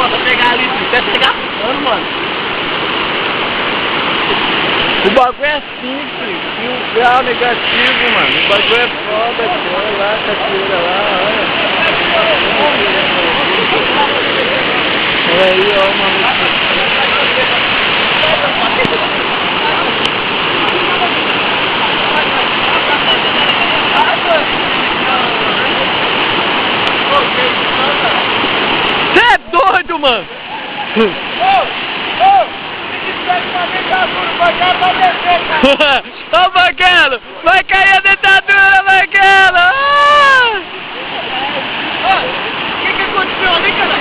pra pegar ali, filho. Até pegar pano, mano. O bagulho é simples, e o grau negativo, mano. O bagulho é foda, olha lá, cachoeira lá, olha. Olha aí, ó, mano. Você é doido, mano! Ô, Banguelo! Vai cair a dentadura, Banguelo! O que aconteceu ali, cara?